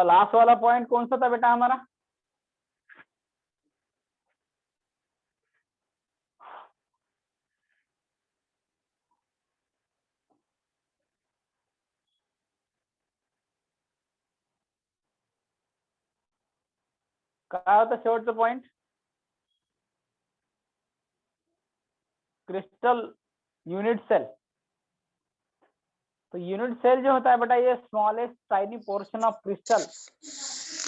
Last वाला point कौन सा था बेटा हमारा? क्या होता शेवटचा पॉइंट? Crystal unit cell. तो यूनिट सेल जो होता है बेटा ये smallest tiny portion of crystal.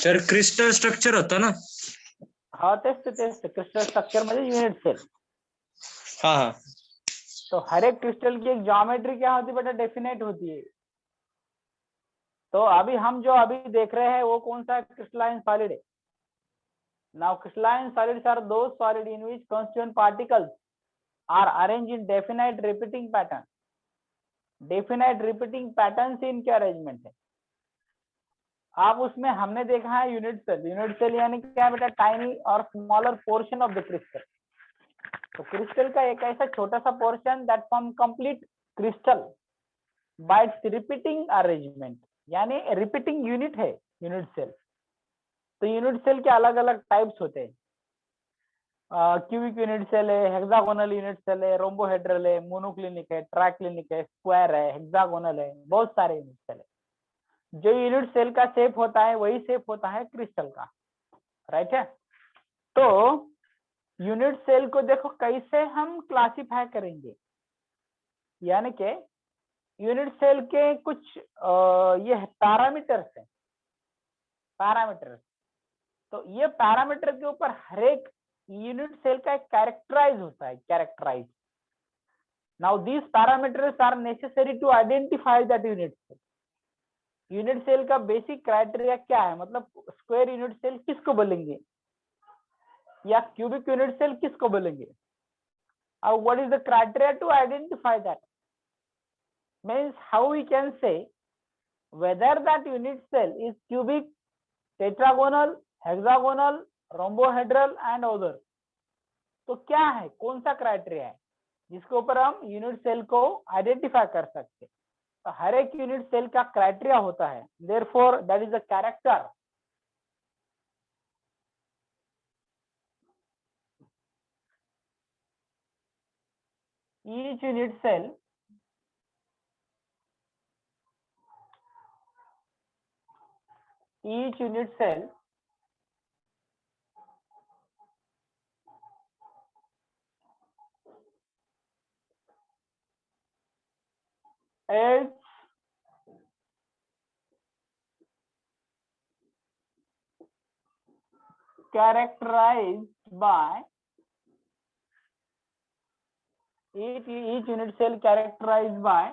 Sir crystal structure होता ना? हा तेच क्रिस्टल स्ट्रक्चर म्हणजे यूनिट सेल। हाँ हाँ। तो हर एक क्रिस्टल की एक ज्योमेट्री क्या होती है बेटा? डेफिनेट होती है। तो अभी हम जो अभी देख रहे हैं वो कौन सा क्रिस्टलाइन सॉलिड है? Now crystalline solids are those solid in which constituent particles are arranged in definite repeating pattern। Definite repeating pattern से इनके अरेंजमेंट है। आप उसमें हमने देखा है यूनिट सेल। यूनिट सेल यानी क्या बेटा? टाइनी और smaller portion of the crystal. तो क्रिस्टल का एक ऐसा छोटा सा portion that form complete crystal bye it's repeating arrangement, यानी रिपीटिंग यूनिट है यूनिट सेल। तो यूनिट सेल के अलग अलग टाइप्स होते हैं। क्यूबिक यूनिट सेल है, हेक्सागोनल यूनिट सेल है, रोम्बोहेड्रल है, मोनोक्लिनिक है, ट्राइक्लिनिक है, स्क्वायर है, हेक्सागोनल है, बहुत सारे यूनिट सेल है। जो यूनिट सेल का शेप होता है वही शेप होता है क्रिस्टल का, राइट है। तो यूनिट सेल को देखो कैसे हम क्लासिफाई करेंगे, यानी कि यूनिट सेल के कुछ ये पैरामीटर्स है। पैरामीटर्स, तो ये पैरामीटर के ऊपर हर एक यूनिट सेल का एक कैरेक्टराइज होता है, characterize. Now these parameters are necessary to identify that unit cell. Unit cell का बेसिक क्राइटेरिया क्या है? मतलब स्क्वायर यूनिट सेल किसको बोलेंगे या क्यूबिक यूनिट सेल किसको बोलेंगे? और what is the criteria to identify that? Means how we can say whether that unit cell is cubic, tetragonal, hexagonal, rhombohedral and other। तो क्या है, कौन सा क्राइटेरिया है जिसके ऊपर हम यूनिट सेल को आइडेंटिफाई कर सकते हैं? तो हर एक यूनिट सेल का क्राइटेरिया होता है, therefore that is a character. each unit cell each unit cell is characterized by each unit cell characterized by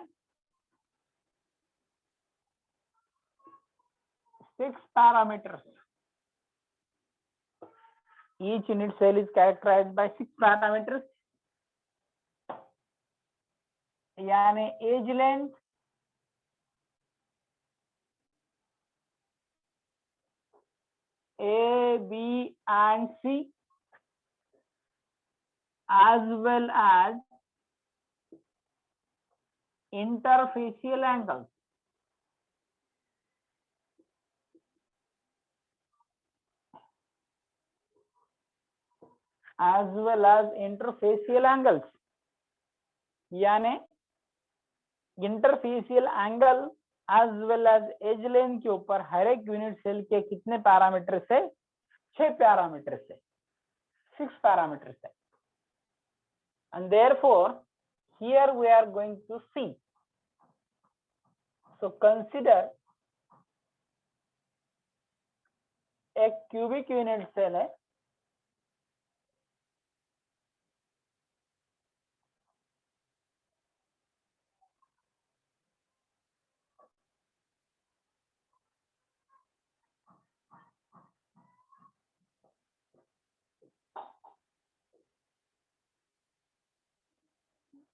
6 parameters। Each unit cell is characterized by 6 parameters, यानी edge length, A, B and C, as well as interfacial angles। as well as interfacial angles, यानी interfacial angle age वेल age age length के ऊपर हर एक unit sale के कितने parameter say? 6 parameter say, 6 parameter say. and therefore here we are going to see, so consider a cubic unit cell है,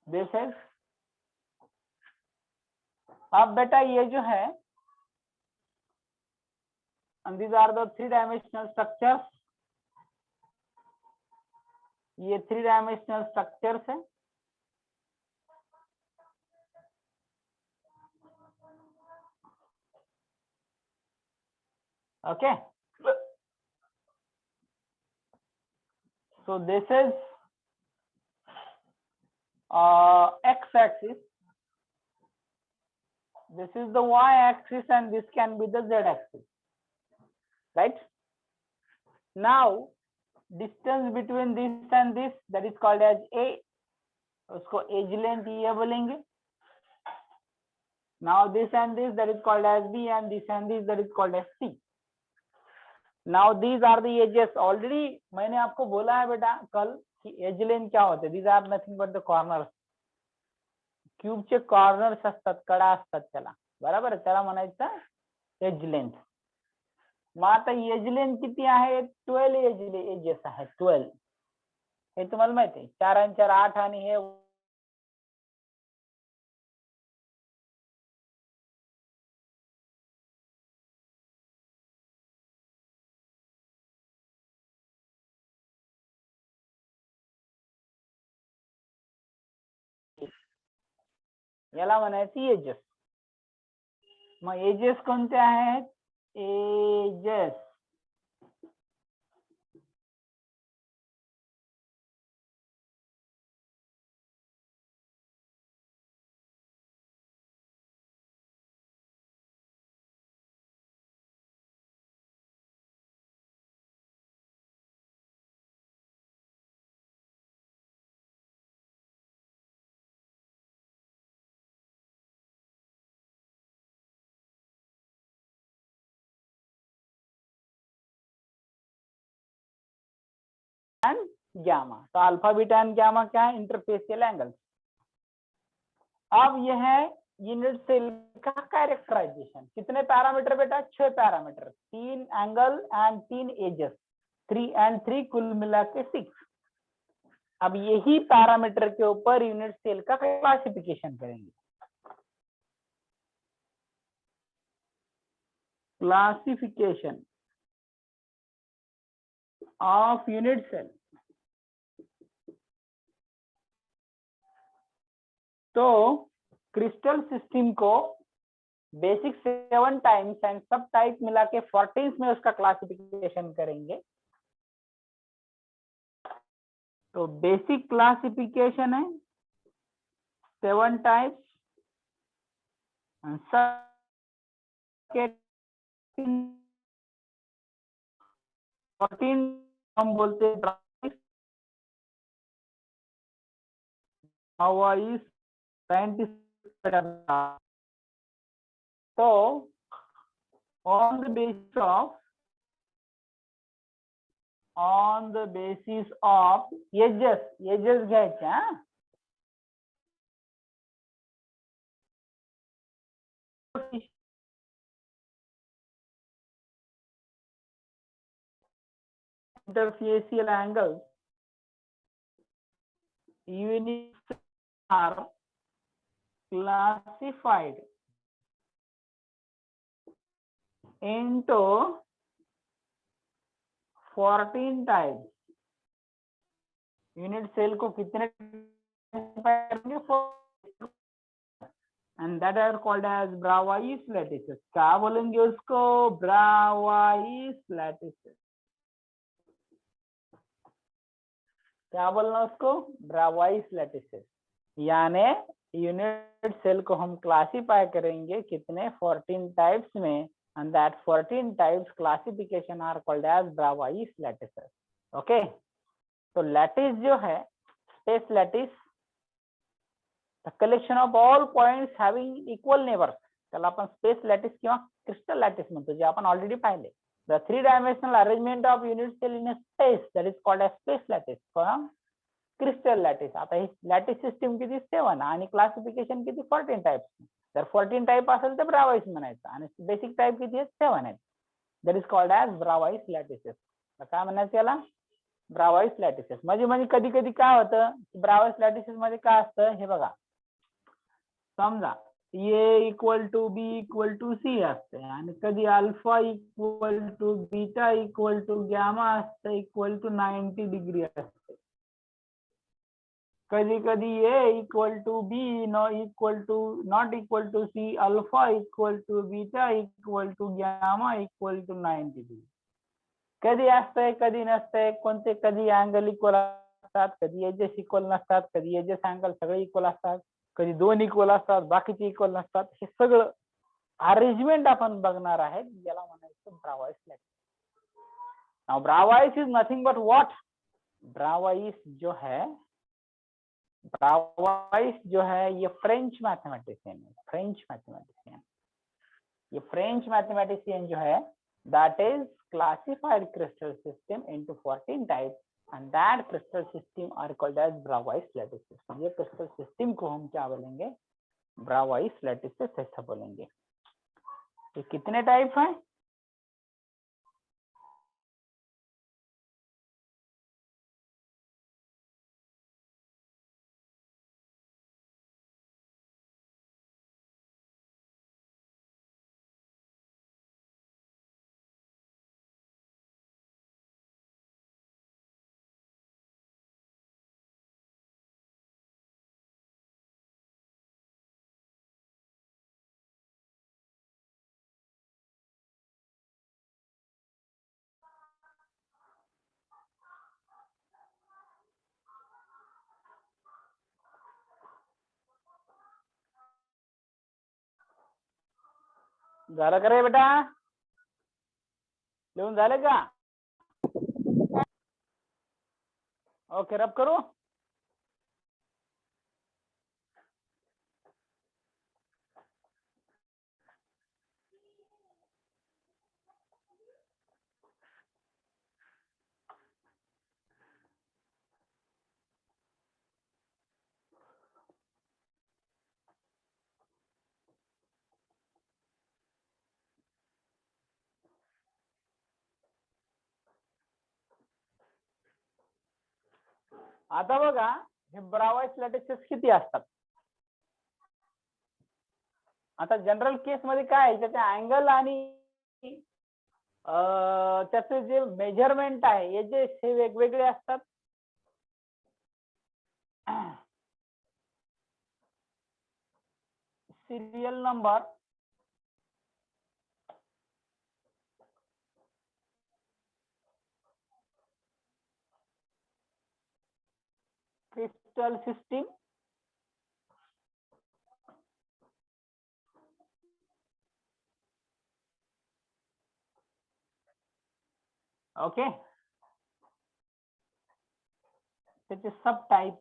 this is। अब बेटा ये जो है, and these are the 3-dimensional structures, ये 3-dimensional structures है। Okay, so this is x-axis, this is the y-axis, and this can be the z-axis, right? Now distance between this and this, that is called as a, उसको age length ये बोलेंगे. Now this and this, that is called as b, and this and this, that is called as c. Now these are the edges. Already मैंने आपको बोला है बेटा कल कि age length क्या होते. These are nothing but the corners. क्यूबचे corners असतात, कडा असतात त्याला, बरोबर. त्याला म्हणायचं एज लेंथ. मग आता एज लेंथ किती आहे? 12 एजेस आहेत. 12 हे तुम्हाला माहिती आहे. 4 आणि 4 8 आणि हे याला म्हणायची एजेस. मग एजेस कोणते आहेत? Axes and gamma. तो अल्फा बीटा एंड गामा क्या है? Interfacial angle. अब यह है यूनिट सेल का कैरेक्टराइजेशन. कितने पैरामीटर बेटा? 6 parameter, 3 angle and 3 axes, 3 and 3 कुल मिला के 6. अब यही पैरामीटर के ऊपर यूनिट सेल का क्लासिफिकेशन करेंगे. Classification of unit cell. तो क्रिस्टल सिस्टम को basic 7 times and subtype मिला के 14 में उसका क्लासिफिकेशन करेंगे. तो बेसिक क्लासिफिकेशन है 7 टाइप्स एंड सब के 14 हम बोलते हैं scientists. So on the basis of edges घ्यायचे. Interfacial angles units are classified into 14 types. Unit cell को कितने करेंगे? and that are called as Bravais lattices. क्या बोलेंगे उसको? Bravais lattices. क्या बोलना उसको? Bravais lattices. यानी यूनिट सेल को हम क्लासिफाई करेंगे कितने? 14 टाइप्स में, and that 14 types classification are called as Bravais lattices. Okay, तो लैटिस जो है space lattice, the collection of all points having equal neighbors, त्याला आपण स्पेस लॅटिस किंवा क्रिस्टल लॅटिस म्हणतो, जे आपण ऑलरेडी पाहिले. The 3-dimensional arrangement of unit cell in a space, that is called as space lattice from crystal lattice. आता ही lattice system किती? 7 आणि क्लासिफिकेशन किती? 14 टाइप्स. जर 14 टाइप असेल तर ब्रावाइस म्हणायचं आणि बेसिक टाइप किती आहेत? 7 आहेत. That is called as Bravais lattices. काय म्हणायचं याला? ब्रावाइस लॅटिसेस. म्हणजे कधी कधी काय होतं, ब्रावाइस लॅटिसेस मध्ये काय असतं हे बघा. समजा A equal to B equal to C असते आणि कधी alpha equal to beta equal to gamma असतं इक्वल टू 90 डिग्री असते. कधी कधी A equal to B not equal to C, alpha equal to beta equal to gamma equal to 90 degree. कधी असतंय कधी नसतंय. कोणते कधी अँगल इक्वल असतात, कधी एजेस इक्वल नसतात, कधी एजेस अँगल सगळे इक्वल असतात, कधी दोन इक्वल असतात बाकीचे इक्वल नसतात. हे सगळं अरेंजमेंट आपण बघणार आहे, ज्याला म्हणायचं Bravais lattice. Now Bravais is nothing but what. Bravais जो है ये फ्रेंच मैथमेटिशियन है. ये फ्रेंच मैथमेटिशियन जो है that is classified crystal system into 14 types and that crystal system are called as Bravais lattices. ये crystal system को हम क्या बोलेंगे? Bravais lattices ऐसा बोलेंगे. ये कितने टाइप हैं? झालं का रे बेटा? लिहून झालं का? ओके, रब करू. आता बघा, हे ब्रावाइस लॅटिसेस किती असतात. आता जनरल केस मध्ये काय आहे, त्याचे अँगल आणि त्याचे जे मेजरमेंट आहे हे वेगवेगळे असतात. Serial number, crystal system, okay, त्याचे सब टाइप,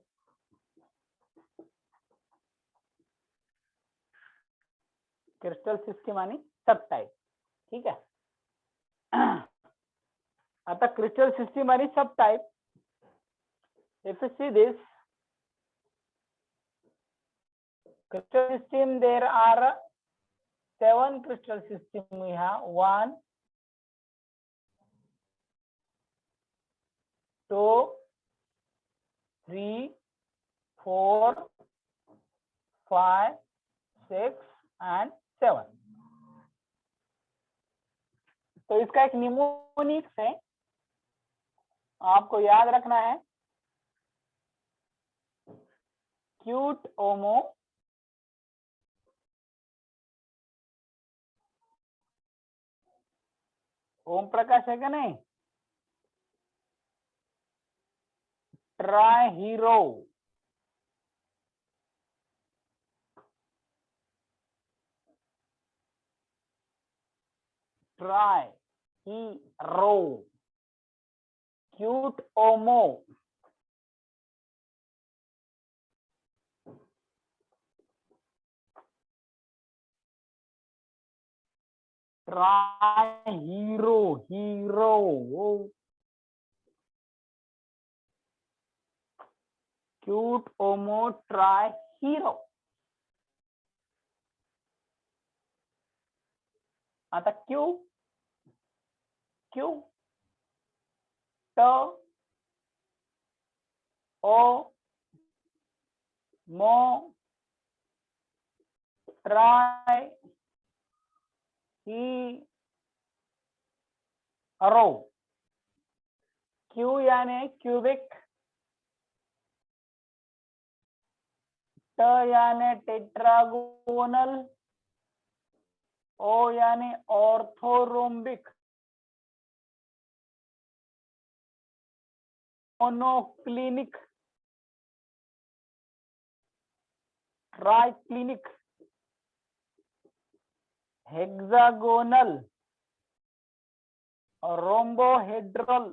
क्रिस्टल सिस्टम आणि सब टाइप. ठीक आहे. आता क्रिस्टल सिस्टम आणि सब type, if you see this crystal system, there are 7 crystal system we have. 1, 2, 3, 4, 5, 6 and 7. तो इसका एक निमोनिक्स है, आपको याद रखना है. क्यूट ओमो, ओम प्रकाश है क्या नहीं? Tri hero, tri hero, cute omo, tri hero, cute omo, tri hero. आता क्यू ट ओ मो ट्राई हीरो. क्यू यानी क्यूबिक, ट यानी टेट्रागोनल, ओ यानी orthorhombic, monoclinic, triclinic, hexagonal, rhombohedral,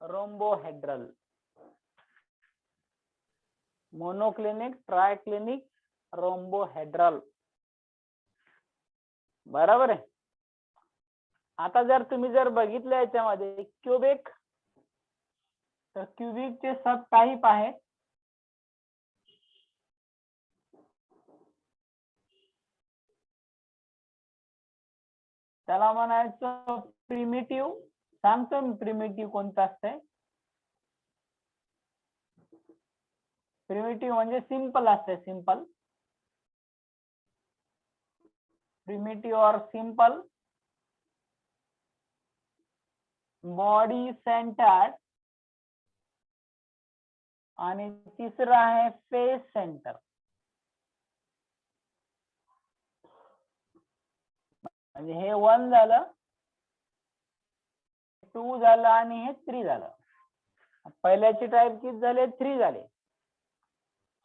rhombohedral, monoclinic, triclinic, rhombohedral. बरोबर आहे. आता जर तुम्ही जर बघितलं याच्यामध्ये क्यूबिक, तर क्यूबिकचे सब टाइप आहेत. त्याला म्हणायचं प्रिमिटिव्ह. सांगतो मी प्रिमिटिव्ह कोणतं असतंय. प्रिमिटिव्ह म्हणजे सिंपल असते, सिंपल. प्रिमिटिव्ह और सिंपल, बॉडी सेंटर्ड, आणि तिसरं आहे फेस सेंटर. म्हणजे हे 1 झालं, 2 झालं आणि हे 3 झालं. पहिल्याची टाइप किती झाले? 3 झाले.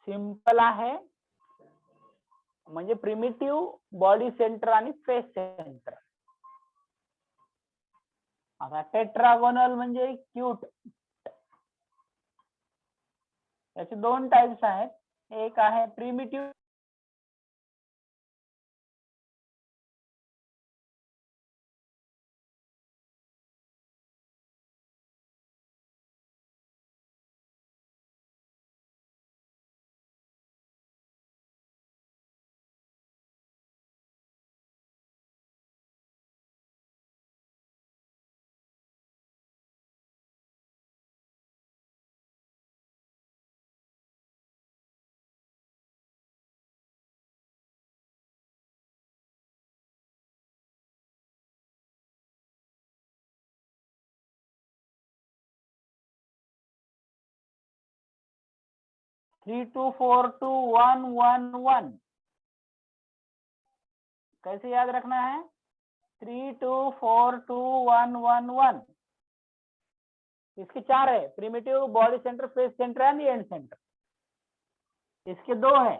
सिंपल आहे म्हणजे प्रिमिटिव्ह, बॉडी सेंटर आणि फेस सेंटर. आता टेट्रागोनल म्हणजे क्यूट. याचे 2 टाइप्स आहेत. एक आहे प्रिमिटिव्ह, थ्री टू 4 2 1 1 1. कैसे याद रखना है? 3 2 4 2 1 1 1. इसके 4 है, primitive, body centre, face centre end end centre. इसके 2 है,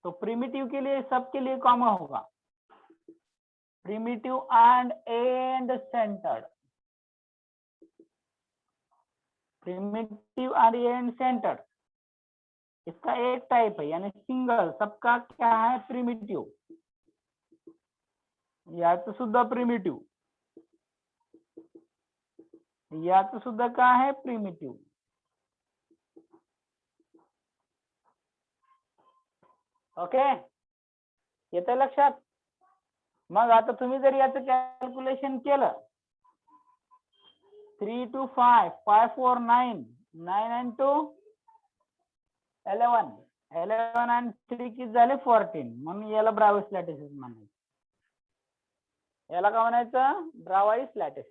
तो प्रिमिटिव के लिए सबके लिए कॉमन होगा, primitive end centred. Primitive end centred इसका एक टाइप है, यानी सिंगल. सबका क्या है? प्रिमिटिव. याचं सुद्धा प्रिमिटिव, याचं सुद्धा काय आहे? प्रिमिटिव. ओके, येतं लक्षात? मग आता तुम्ही जर याचं कॅल्क्युलेशन केलं, 3 2 5 5 4 9 9 and 2 11 11 and 3 किती झाले? 14. म्हणून याला ब्रावोइस लॅटिस म्हणायचं. याला काय म्हणायचं? ब्रावोइस लॅटिस.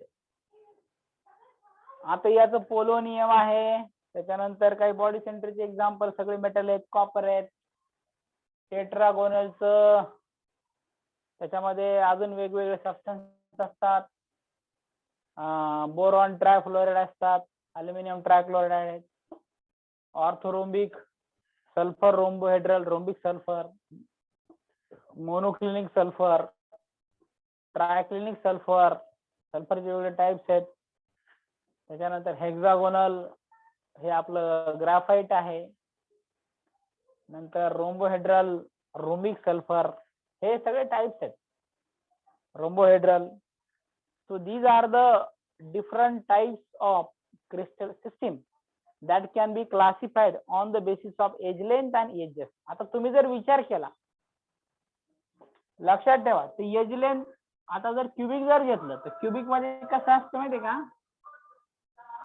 आता याचं पोलो नियम आहे. त्याच्यानंतर काही बॉडी सेंटरचे एक्झाम्पल सगळे मेटल आहेत, कॉपर आहेत. टेट्रागोनलचं त्याच्यामध्ये अजून वेगवेगळे सबस्टन्स असतात. बोरॉन ट्रायफ्लोराइड असतात, अल्युमिनियम ट्रायक्लोराइड आहेत. Orthorhombic, sulphur rhombohedral, rhombic sulphur, monoclinic sulphur, triclinic sulphur, सल्फरचे वेगवेगळे टाइप्स आहेत. त्याच्यानंतर हेक्सागोनल हे आपलं ग्राफाइट आहे. नंतर रोम्बोहेड्रल, रोमिक सल्फर, हे सगळे टाइप्स आहेत. Rhombohedral. So these are the different types of crystal system that can be classified on the basis of age length and ages. आता तुम्ही जर विचार केला, लक्षात ठेवा, ते एज लेंथ आता जर क्यूबिक जर घेतलं तर क्यूबिक मध्ये कसं असतं माहिती का?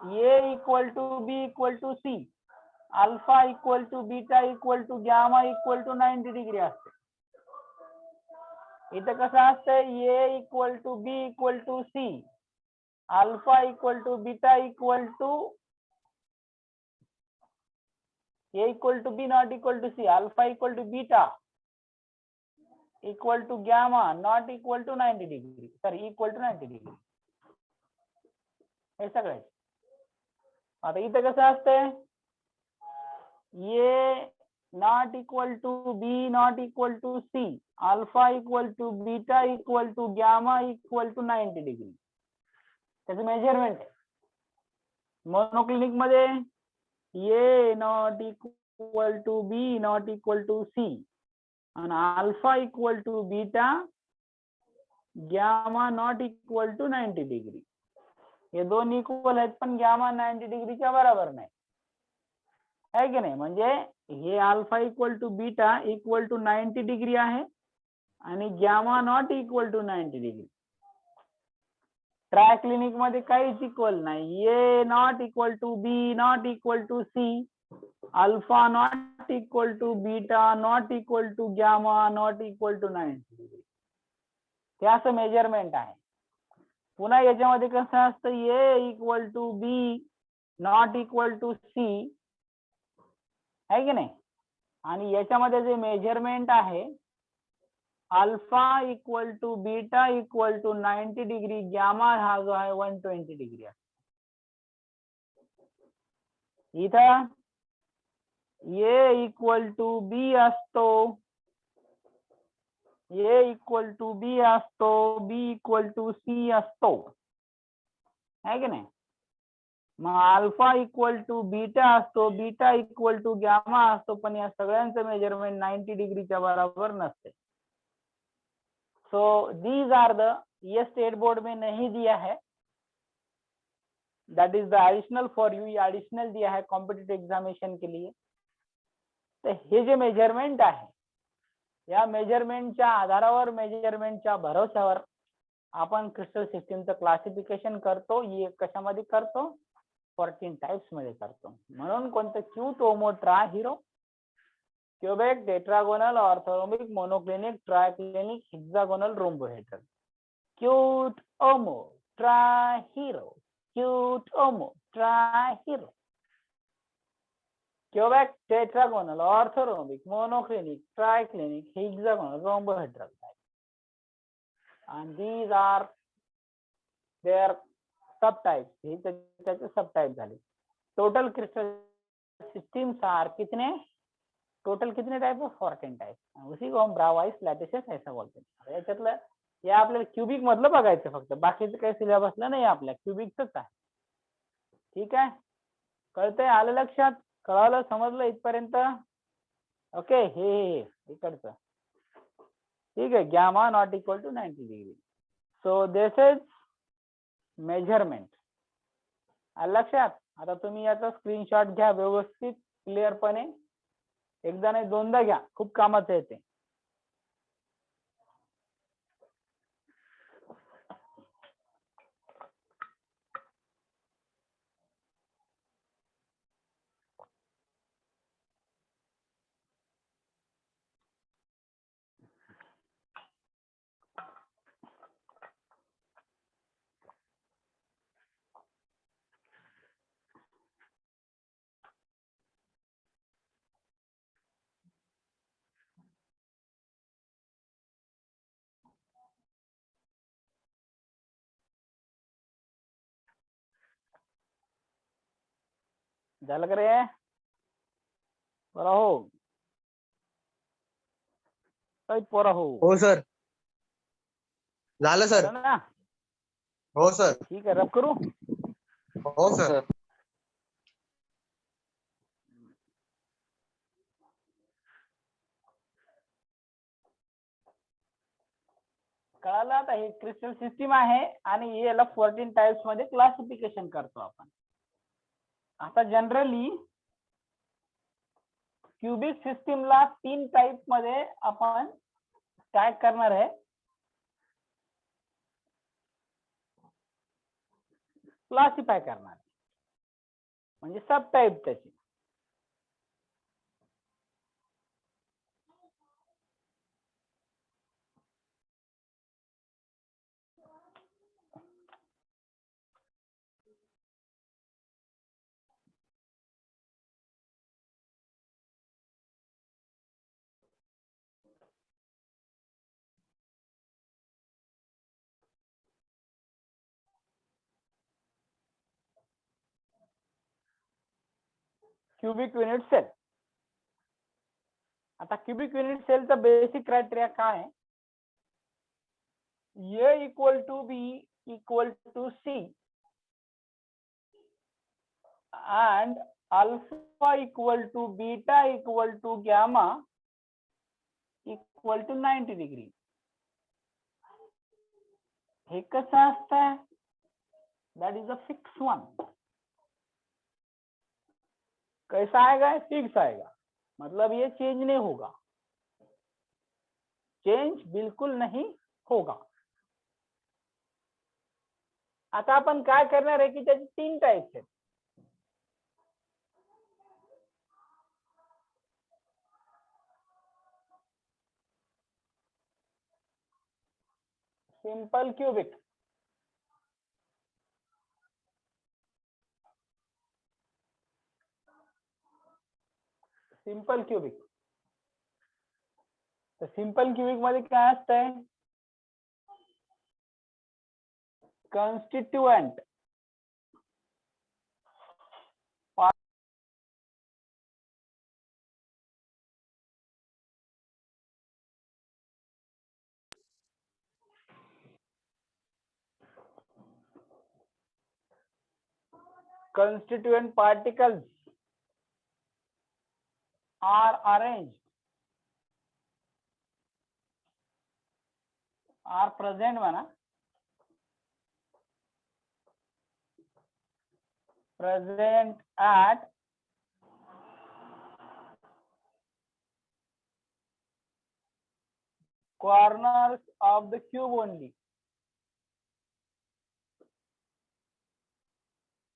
A equal to B equal to C, alpha equal to beta equal to gamma equal to 90 degree असते. इथं कसं असतं? A equal to B equal to C, alpha equal to beta equal to A equal to B not equal to C, alpha equal to beta equal to gamma not equal to 90 degree, sorry equal to 90 degree. हे सगळं. आता इथे कसं असतंय, A not equal to B not equal to C, alpha equal to beta equal to gamma equal to 90 degree. त्याचं measurement monoclinic मध्ये A not equal to B not equal to C and alpha equal to beta gamma not equal to 90 degree. हे दोन equal आहेत पण gamma 90 डिग्रीच्या बरोबर नाही, आहे की नाही. म्हणजे हे alpha equal to beta equal to 90 degree आहे आणि gamma not equal to 90 degree. Triclinic मध्ये काहीच इक्वल नाही. A not equal to B not equal to C, alpha not equal to beta not equal to gamma not equal to 90 degree. हे असं measurement आहे. पुन्हा याच्यामध्ये कसं असतं, A equal to B not equal to C, आहे की नाही. आणि याच्यामध्ये जे मेजरमेंट आहे alpha equal to beta equal to 90 degree, gamma हा जो आहे 120 डिग्री आहे. इथं ए इक्वल टू बी असतो, ए इक्वल टू बी असतो, बी इक्वल टू सी असतो, आहे की नाही. मग अल्फा इक्वल टू बीटा असतो, बीटा इक्वल टू गॅमा असतो, पण या सगळ्यांचं मेजरमेंट 90 डिग्रीच्या बराबर नसते. सो दीज आर द, ये स्टेट बोर्ड में नहीं दिया है, that is the additional for you, ये एडिशनल दिया है कॉम्पिटिटिव एग्जामिनेशन के लिए. तर हे जे मेजरमेंट आहे या मेजरमेंटच्या आधारावर, मेजरमेंटच्या भरोश्यावर आपण क्रिस्टल सिस्टीमचं क्लासिफिकेशन करतो. हे कशामध्ये करतो, 14 टाइप्स मध्ये करतो. म्हणून कोणतं cute omo tri hero, cubic, tetragonal, orthorhombic, monoclinic, triclinic, hexagonal, rhombohedral. Cute omo tri hero, cute omo tri hero. Cubic, tetragonal, orthorhombic, monoclinic, triclinic, hexagonal, rhombohedral. And these are their subtypes. हे त्याचे subtype झाले. Total crystal systems are कितने, total कितने type of 14 type. उसी को हम ब्रावाइस लॅटिसेस ऐसा बोलते हैं. याच्यातलं हे आपल्याला क्यूबिक मधलं बघायचं फक्त, बाकीचं काही सिलेबसला नाही आपल्या, क्यूबिकच आहे. ठीक आहे, कळतंय, आलं लक्षात, कळालं, समजलं इथपर्यंत. ओके, हे इकडचं ठीक आहे. Gamma not equal to 90 degree. So this is measurement. लक्षात. आता तुम्ही याचा स्क्रीनशॉट घ्या व्यवस्थित क्लिअरपणे, एकदा नाही दोनदा घ्या, खूप कामाचं येते. झालं का रे, बरं हो, काही पोरा हो. हो सर, झालं सर. झालं ना, हो सर. ठीक आहे, रब करू. हो सर. कळालं. आता हे क्रिस्टल सिस्टीम आहे आणि याला 14 टाइप्स मध्ये क्लासिफिकेशन करतो आपण. आता जनरली क्यूबिक सिस्टीमला 3 टाइप मध्ये आपण काय करणार आहे, क्लासिफाय करणार, म्हणजे सब टाइप त्याची. Cubic unit cell. आता क्यूबिक युनिट सेलचा बेसिक क्रायटेरिया काय आहे? A equal to B equal to C and alpha equal to beta equal to gamma equal to 90 degree. हे कसं असतंय? That is a fixed one. कैसा आएगा? फिक्स आएगा, मतलब ये चेंज नहीं होगा, चेंज बिल्कुल नहीं होगा. आता आपण काय करणार आहे की त्याचे 3 टाइप्स आहेत. Simple cubic, simple cubic. तर सिंपल क्यूबिक मध्ये काय असतंय? Constituent constituent particles are arranged, are present म्हणा, present at corners of the cube only.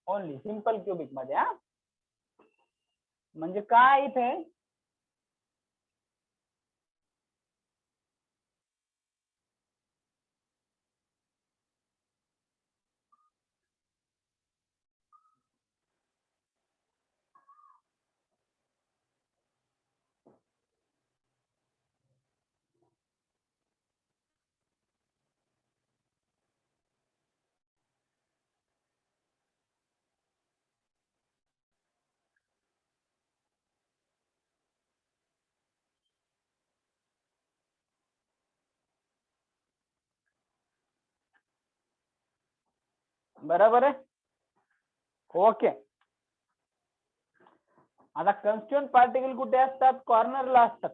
Only simple cubic मध्ये. हा म्हणजे काय इथे? बरोबर आहे. ओके. आता कॉन्स्टिट्यूएंट पार्टिकल कुठे असतात? कॉर्नरला असतात.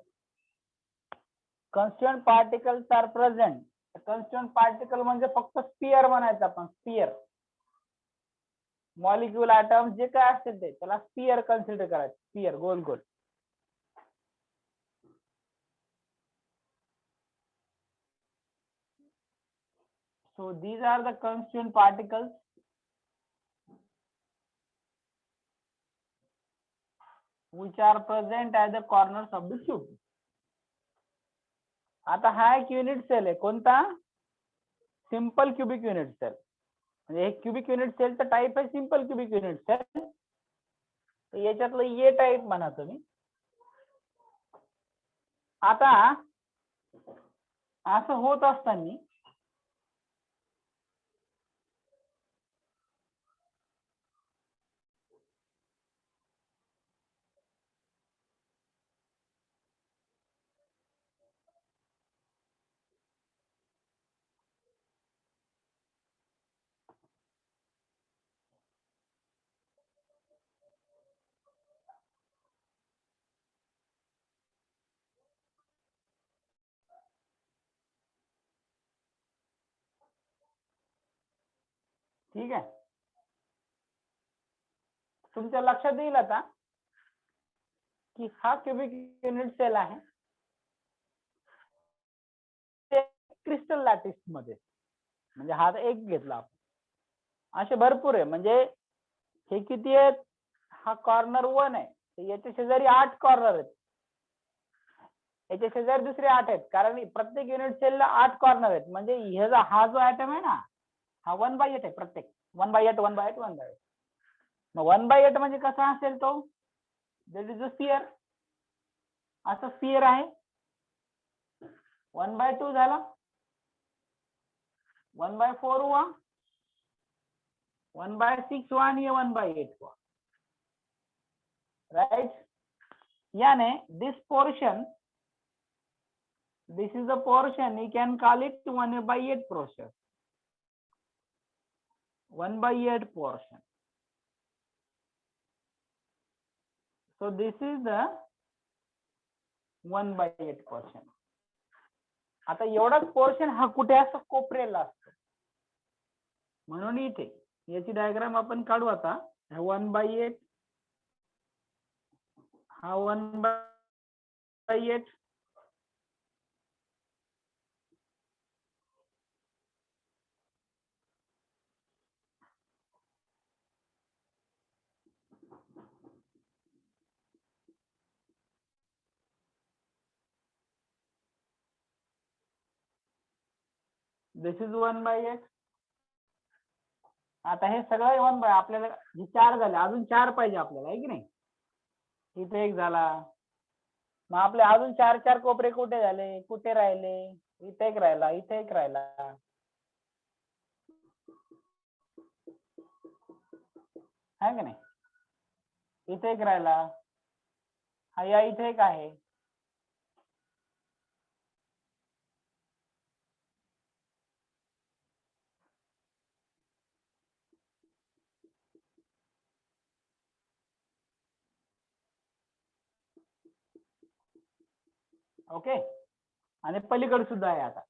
Constituent particles are present. Constituent particle म्हणजे फक्त स्फिअर म्हणायचं आपण. स्फिअर, मॉलिक्यूल, ॲटम जे काय असतील ते, त्याला स्फिअर कन्सिडर करायचं. Sphere, goal goal. So these are the constituent particles which are present at the corners of the cube. आता हा एक युनिट सेल आहे. कोणता? Simple cubic unit cell. म्हणजे एक क्यूबिक युनिट सेलचा टाइप आहे सिंपल क्यूबिक युनिट सेल. याच्यातलं ये टाइप म्हणा तुम्ही. आता असं होत असताना ठीक आहे. तुमच्या लक्षात येईल आता की हा क्यूबिक युनिट सेल आहे क्रिस्टल लॅटिस मध्ये. म्हणजे हा एक घेतला आपण. असे भरपूर आहे. म्हणजे हे किती आहेत? हा कॉर्नर 1 आहे. याच्या शेजारी 8 कॉर्नर आहेत. याच्या शेजारी दुसरे 8 आहेत. कारण प्रत्येक युनिट सेलला 8 कॉर्नर आहेत. म्हणजे हा जो ऍटम आहे ना, हा 1/8 आहे. प्रत्येक 1/8 1/8 1/8. मग 1/8 म्हणजे कसा असेल तो? That is a sphere. असा स्फिअर आहे. 1/2 झाला, 1/4 हुआ, 1/6 हुआ आणि 1/8 हुआ. right? याने this portion, this is the portion, you can call it 1/8 process. 1/8 portion. So this is the 1/8 portion. आता एवढाच पोर्शन हा कुठे असतो? कोपऱ्याला असतो. म्हणून इथे याची डायग्राम आपण काढू आता. 1/8 हा 1/8 दिस इज 1/8. आता हे सगळं 1/8 आपल्याला हे 4 झाले, अजून 4 पाहिजे आपल्याला, आहे की नाही? इथे एक झाला, मग आपले अजून 4 कोपरे कुठे झाले, कुठे राहिले? इथे एक राहिला, इथे एक राहिला, आहे की नाही? इथे एक राहिला, हा या इथे एक आहे. ओके, आणि पलीकडे सुद्धा आहे आता.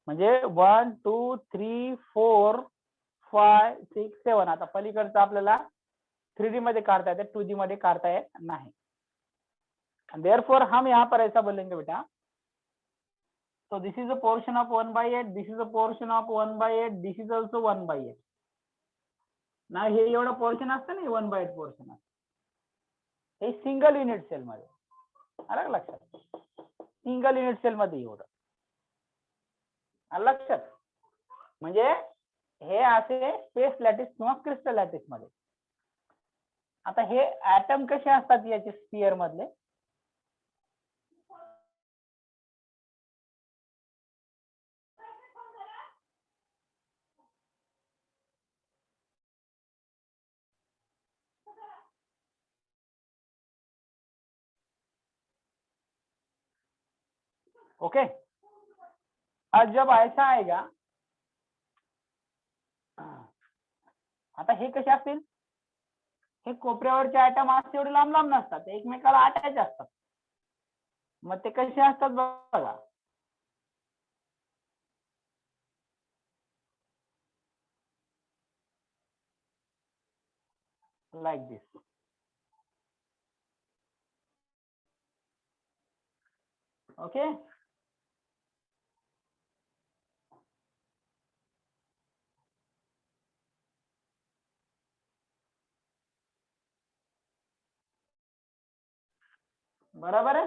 म्हणजे 1 2 3 4 5 6 7. आता पलीकडचं आपल्याला 3D मध्ये काढता येते, 2D मध्ये काढता येत नाही. देयरफॉर हम यहाँ पर ऐसा बोलेंगे बेटा. So this is a portion of 1/8. This is a portion of 1/8. This is also 1/8. ना हे एवढं पोर्शन असतं ना, 1/8 पोर्शन असतं. हे सिंगल युनिट सेल मध्ये, आलं लक्षात? सिंगल युनिट सेल मध्ये एवढं आलं लक्षात? म्हणजे हे असे स्पेस लॅटिस किंवा क्रिस्टल लॅटिस मध्ये. आता हे ऍटम कसे असतात याचे स्फिअर मधले? ओके, आज जब ऐसा आएगा, आता हे कसे असतील? हे कोपऱ्यावरचे आयटम असते एवढे लांब लांब नसतात, ते एकमेकाला अटॅच असतात. मग ते कसे असतात बघा, लाईक दिस. ओके, बरोबर आहे?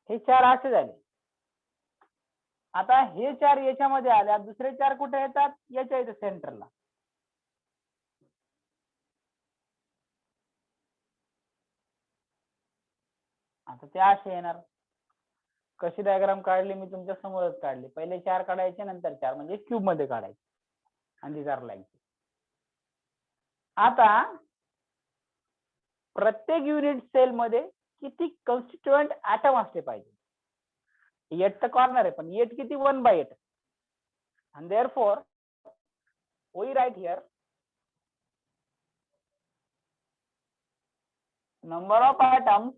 हे 4 असे झाले. आता हे 4 याच्यामध्ये आले, दुसरे 4 कुठे येतात? याच्या इथे सेंटरला. आता ते असे येणार. कशी डायग्राम काढली मी तुमच्या समोरच काढली. पहिले 4 काढायचे, नंतर 4, म्हणजे क्यूब मध्ये काढायचे, आणि these are like this. आता प्रत्येक युनिट सेल मध्ये किती कॉन्स्टिट्युएंट ऍटम असले पाहिजे? 8 तर कॉर्नर आहे, पण 8 किती? 1/8. and therefore we write here number of atoms